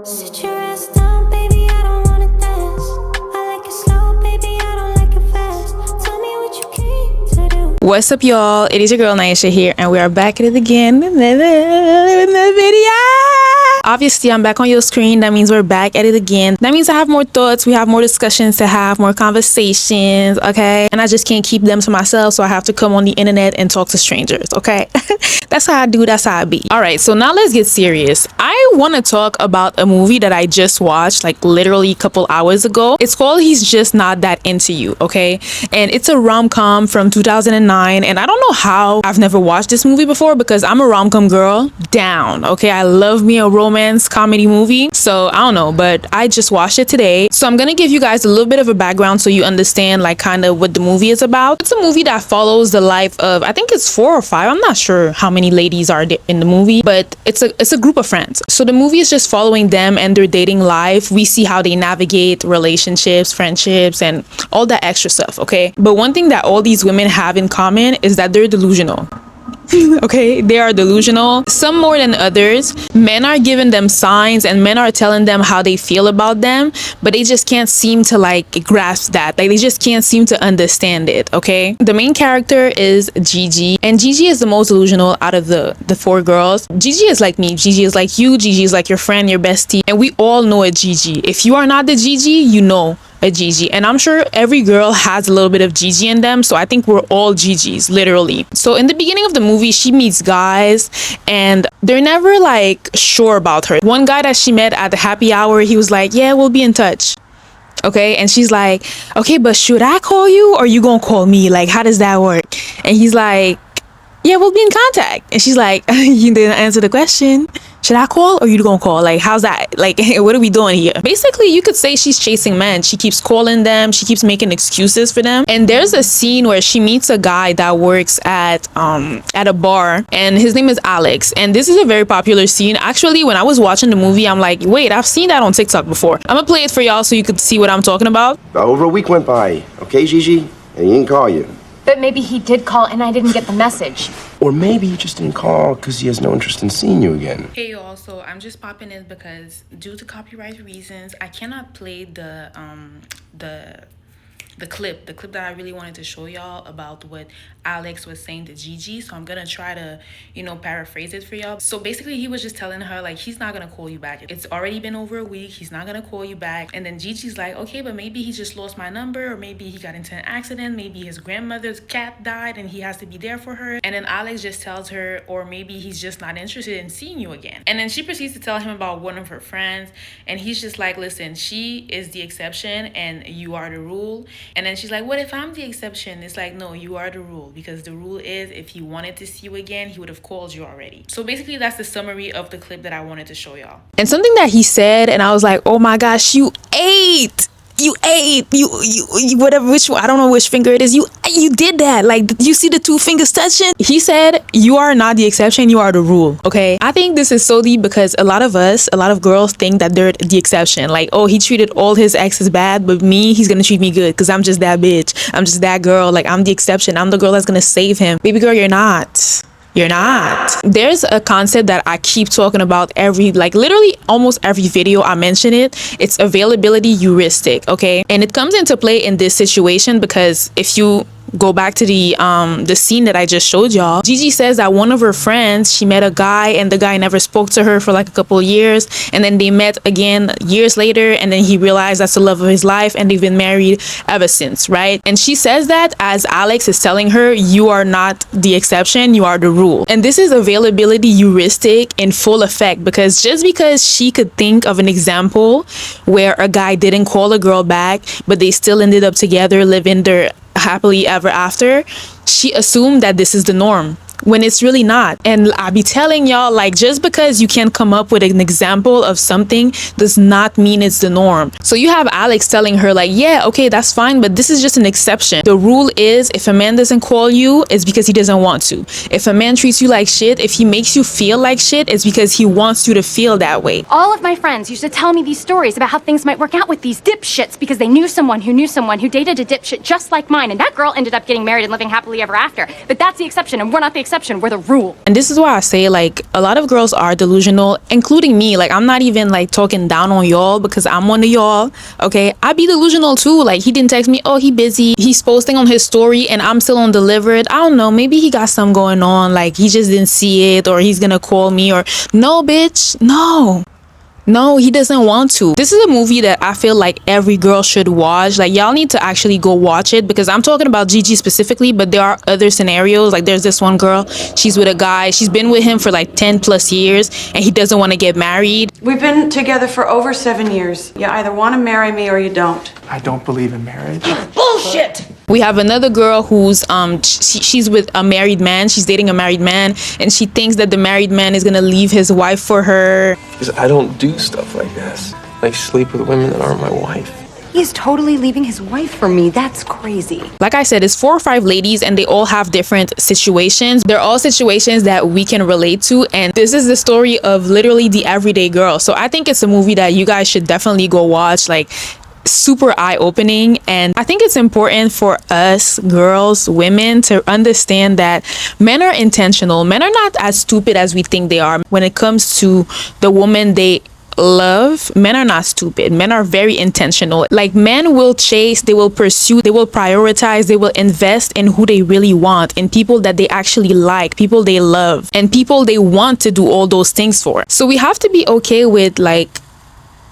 Sit your ass down, baby, I don't wanna dance. I like it slow, baby, I don't like it fast. Tell me what you came to do. What's up, y'all? It is your girl Naësha here, and we are back at it again in the video. Obviously, I'm back on your screen. That means we're back at it again. That means I have more thoughts. We have more discussions to have, more conversations, okay? And I just can't keep them to myself, so I have to come on the internet and talk to strangers, okay? That's how I do. That's how I be. All right, so now let's get serious. I want to talk about a movie that I just watched, like literally a couple hours ago. It's called He's Just Not That Into You, okay? And it's a rom-com from 2009, and I don't know how I've never watched this movie before because I'm a rom-com girl down, okay? I love me a romance comedy movie, so I don't know, but I just watched it today. So I'm gonna give you guys a little bit of a background so you understand like kind of what the movie is about. It's a movie that follows the life of, I think it's 4 or 5, I'm not sure how many ladies are in the movie, but it's a group of friends. So the movie is just following them and their dating life. We see how they navigate relationships, friendships, and all that extra stuff, okay? But one thing that all these women have in common is that they're delusional. Okay, they are delusional, some more than others. Men are giving them signs and men are telling them how they feel about them, but they just can't seem to like grasp that. Like they just can't seem to understand it, okay? The main character is Gigi, and Gigi is the most delusional out of the 4 girls. Gigi is like me, Gigi is like you, Gigi is like your friend, your bestie, and we all know a Gigi. If you are not the Gigi, you know a Gigi, and I'm sure every girl has a little bit of Gigi in them, so I think we're all Gigis, literally. So in the beginning of the movie, she meets guys and they're never like sure about her. One guy that she met at the happy hour, he was like, yeah, we'll be in touch, okay? And she's like, okay, but should I call you or you gonna call me? Like, how does that work? And he's like, yeah, we'll be in contact. And she's like, you didn't answer the question. Should I call or you gonna call? Like, how's that? Like, what are we doing here? Basically, you could say she's chasing men. She keeps calling them. She keeps making excuses for them. And there's a scene where she meets a guy that works at a bar, and his name is Alex. And this is a very popular scene. Actually, when I was watching the movie, I'm like, wait, I've seen that on TikTok before. I'm gonna play it for y'all so you could see what I'm talking about. Over a week went by, okay, Gigi? And he didn't call you. But maybe he did call and I didn't get the message. Or maybe he just didn't call because he has no interest in seeing you again. Hey y'all, so I'm just popping in because due to copyright reasons, I cannot play the clip that I really wanted to show y'all about what Alex was saying to Gigi. So I'm gonna try to, paraphrase it for y'all. So basically he was just telling her like, he's not gonna call you back. It's already been over a week. He's not gonna call you back. And then Gigi's like, okay, but maybe he just lost my number, or maybe he got into an accident. Maybe his grandmother's cat died and he has to be there for her. And then Alex just tells her, or maybe he's just not interested in seeing you again. And then she proceeds to tell him about one of her friends. And he's just like, listen, she is the exception and you are the rule. And then she's like, what if I'm the exception? It's like, no, you are the rule, because the rule is if he wanted to see you again, he would have called you already. So basically that's the summary of the clip that I wanted to show y'all. And something that he said, and I was like, oh my gosh, you ate whatever, which one, I don't know which finger it is, you did that. Like, you see the 2 fingers touching? He said, you are not the exception, you are the rule, okay? I think this is so deep because a lot of girls think that they're the exception. Like, oh, he treated all his exes bad, but me, he's gonna treat me good because I'm just that bitch, I'm just that girl. Like, I'm the exception, I'm the girl that's gonna save him. Baby girl, you're not. You're not. There's a concept that I keep talking about literally almost every video I mention it. It's availability heuristic, okay? And it comes into play in this situation because if you go back to the scene that I just showed y'all, Gigi says that one of her friends, she met a guy and the guy never spoke to her for like a couple of years, and then they met again years later, and then he realized that's the love of his life and they've been married ever since, right? And she says that as Alex is telling her, you are not the exception, you are the rule. And this is availability heuristic in full effect, because just because she could think of an example where a guy didn't call a girl back but they still ended up together living their happily ever after, she assumed that this is the norm, when it's really not. And I be telling y'all, like, just because you can't come up with an example of something does not mean it's the norm. So you have Alex telling her like, yeah, okay, that's fine, but this is just an exception. The rule is if a man doesn't call you, it's because he doesn't want to. If a man treats you like shit, if he makes you feel like shit, it's because he wants you to feel that way. All of my friends used to tell me these stories about how things might work out with these dipshits because they knew someone who dated a dipshit just like mine, and that girl ended up getting married and living happily ever after. But that's the exception, and we're not the exception. exception. We're the rule. And this is why I say, like, a lot of girls are delusional, including me. Like, I'm not even like talking down on y'all because I'm one of y'all, okay? I be delusional too. Like, he didn't text me, oh, he busy, he's posting on his story and I'm still undelivered. I don't know, maybe he got something going on, like he just didn't see it, or he's gonna call me, or no, bitch, no, he doesn't want to. This is a movie that I feel like every girl should watch. Like, y'all need to actually go watch it, because I'm talking about Gigi specifically, but there are other scenarios. Like, there's this one girl, she's with a guy, she's been with him for like 10 plus years, and he doesn't want to get married. We've been together for over 7 years. You either want to marry me or you don't. I don't believe in marriage. Bullshit! We have another girl who's she's with a married man, she's dating a married man, and she thinks that the married man is gonna leave his wife for her. Because I don't do stuff like this. I sleep with women that aren't my wife. He's totally leaving his wife for me. That's crazy. Like I said, it's 4 or 5 ladies, and they all have different situations. They're all situations that we can relate to, and this is the story of literally the everyday girl. So I think it's a movie that you guys should definitely go watch. Like, super eye-opening. And I think it's important for us girls, women, to understand that men are intentional. Men are not as stupid as we think they are. When it comes to the woman they love, men are not stupid. Men are very intentional. Like, men will chase, they will pursue, they will prioritize, they will invest in who they really want, in people that they actually like, people they love, and people they want to do all those things for. So we have to be okay with, like,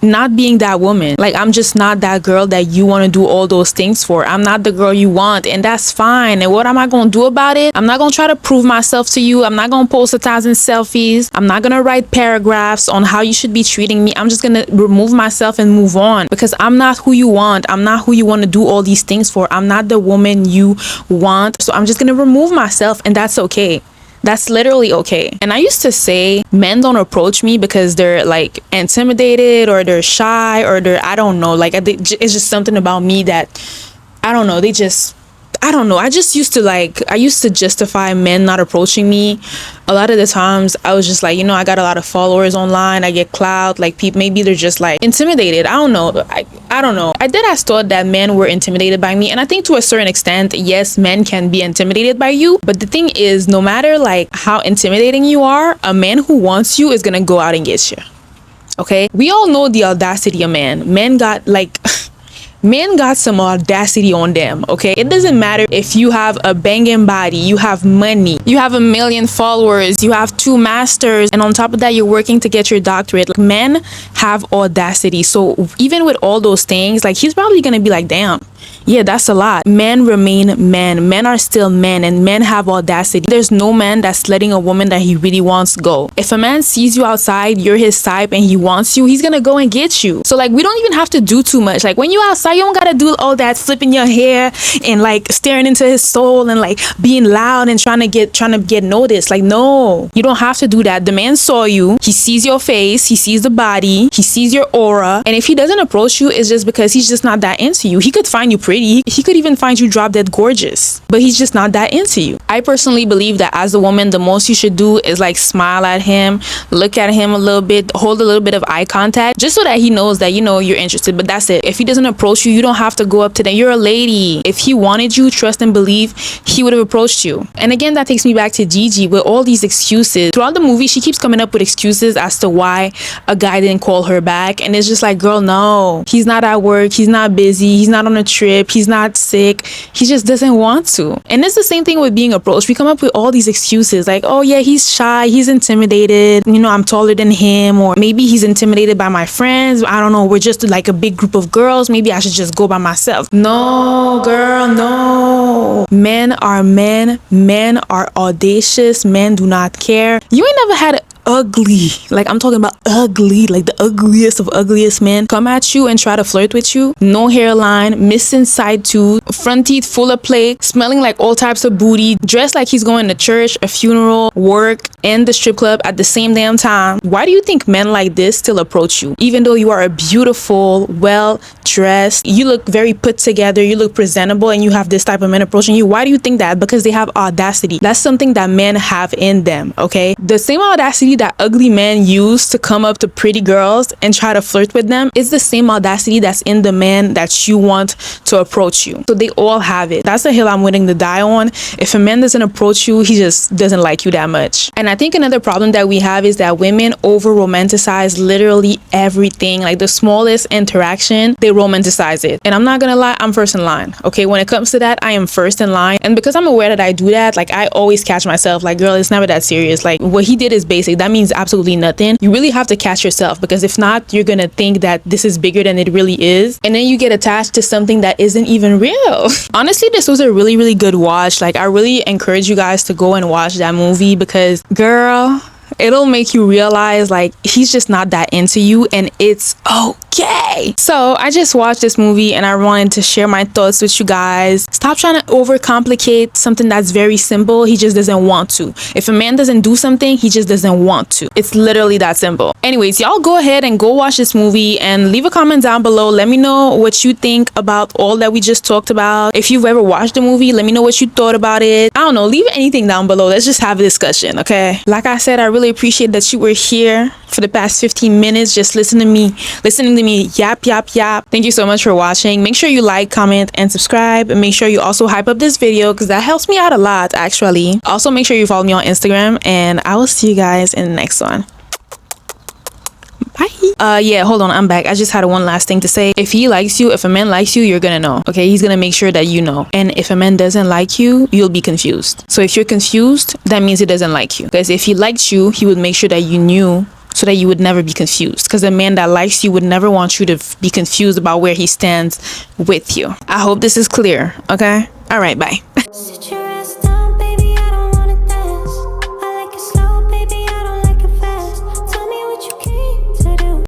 not being that woman. Like, I'm just not that girl that you want to do all those things for. I'm not the girl you want, and that's fine. And what am I gonna do about it? I'm not gonna try to prove myself to you. I'm not gonna post 1,000 selfies. I'm not gonna write paragraphs on how you should be treating me. I'm just gonna remove myself and move on, because I'm not who you want. I'm not who you want to do all these things for. I'm not the woman you want. So I'm just gonna remove myself, and that's okay. That's literally okay. And I used to say men don't approach me because they're like intimidated, or they're shy, or they're, I don't know, like it's just something about me that, I don't know, I don't know. I used to justify men not approaching me. A lot of the times I was just like, you know, I got a lot of followers online, I get clout, like people, maybe they're just like intimidated. I don't know. I don't know. I thought that men were intimidated by me. And I think to a certain extent, yes, men can be intimidated by you. But the thing is, no matter like how intimidating you are, a man who wants you is gonna go out and get you. Okay? We all know the audacity of men. Men got like... Men got some audacity on them, okay? It doesn't matter if you have a banging body, you have money, you have 1 million followers, you have 2 masters, and on top of that, you're working to get your doctorate. Like, men have audacity. So even with all those things, like, he's probably gonna be like, damn, yeah, that's a lot. Men remain men. Men are still men, and men have audacity. There's no man that's letting a woman that he really wants go. If a man sees you outside, you're his type, and he wants you, he's gonna go and get you. So like, we don't even have to do too much. Like, when you're outside, you don't gotta do all that flipping your hair and like staring into his soul and like being loud and trying to get noticed. Like, no, you don't have to do that. The man saw you, he sees your face, he sees the body, he sees your aura, and if he doesn't approach you, it's just because he's just not that into you. He could find you pretty, he could even find you drop dead gorgeous, but he's just not that into you. I personally believe that as a woman, the most you should do is like smile at him, look at him a little bit, hold a little bit of eye contact, just so that he knows that, you know, you're interested. But that's it. If he doesn't approach you, you don't have to go up to them. You're a lady. If he wanted you, trust and believe, he would have approached you. And again, that takes me back to Gigi with all these excuses. Throughout the movie, she keeps coming up with excuses as to why a guy didn't call her back, and it's just like, girl, no, he's not at work, he's not busy, he's not on a trip, he's not sick, he just doesn't want to. And it's the same thing with being approached. We come up with all these excuses like, oh yeah, he's shy, he's intimidated, you know, I'm taller than him, or maybe he's intimidated by my friends, I don't know, we're just like a big group of girls, maybe I should just go by myself. No, girl, no. Men are men. Men are audacious. Men do not care. You ain't never had ugly, like I'm talking about ugly, like the ugliest of ugliest men come at you and try to flirt with you. No hairline, missing side tooth, front teeth full of plaque, smelling like all types of booty, dressed like he's going to church, a funeral, work, and the strip club at the same damn time. Why do you think men like this still approach you? Even though you are a beautiful, well dressed, you look very put together, you look presentable, and you have this type of men approaching you. Why do you think that? Because they have audacity. That's something that men have in them, okay? The same audacity audacity that ugly men use to come up to pretty girls and try to flirt with them is the same audacity that's in the man that you want to approach you. So they all have it. That's the hill I'm willing to die on. If a man doesn't approach you, he just doesn't like you that much. And I think another problem that we have is that women over romanticize literally everything. Like the smallest interaction, they romanticize it. And I'm not gonna lie, I'm first in line. Okay, when it comes to that, I am first in line. And because I'm aware that I do that, like I always catch myself like, girl, it's never that serious. Like what he did is basic. That means absolutely nothing. You really have to catch yourself, because if not, you're gonna think that this is bigger than it really is. And then you get attached to something that isn't even real. Honestly, this was a really, really good watch. Like I really encourage you guys to go and watch that movie, because girl, it'll make you realize like he's just not that into you, and it's okay. So I just watched this movie and I wanted to share my thoughts with you guys. Stop trying to overcomplicate something that's very simple. He just doesn't want to. If a man doesn't do something, he just doesn't want to. It's literally that simple. Anyways, y'all go ahead and go watch this movie and leave a comment down below. Let me know what you think about all that we just talked about. If you've ever watched the movie, let me know what you thought about it. I don't know, leave anything down below. Let's just have a discussion, okay? Like I said, I really appreciate that you were here for the past 15 minutes just listening to me yap. Thank you so much for watching. Make sure you like, comment, and subscribe, and make sure you also hype up this video, because that helps me out a lot actually. Also make sure you follow me on Instagram, and I will see you guys in the next one. Bye. Yeah, hold on, I'm back. I just had one last thing to say. If he likes you, if a man likes you, you're gonna know. Okay, he's gonna make sure that you know. And if a man doesn't like you, you'll be confused. So if you're confused, that means he doesn't like you. Because if he liked you, he would make sure that you knew, so that you would never be confused. Because a man that likes you would never want you to be confused about where he stands with you. I hope this is clear, okay? All right, bye. Situation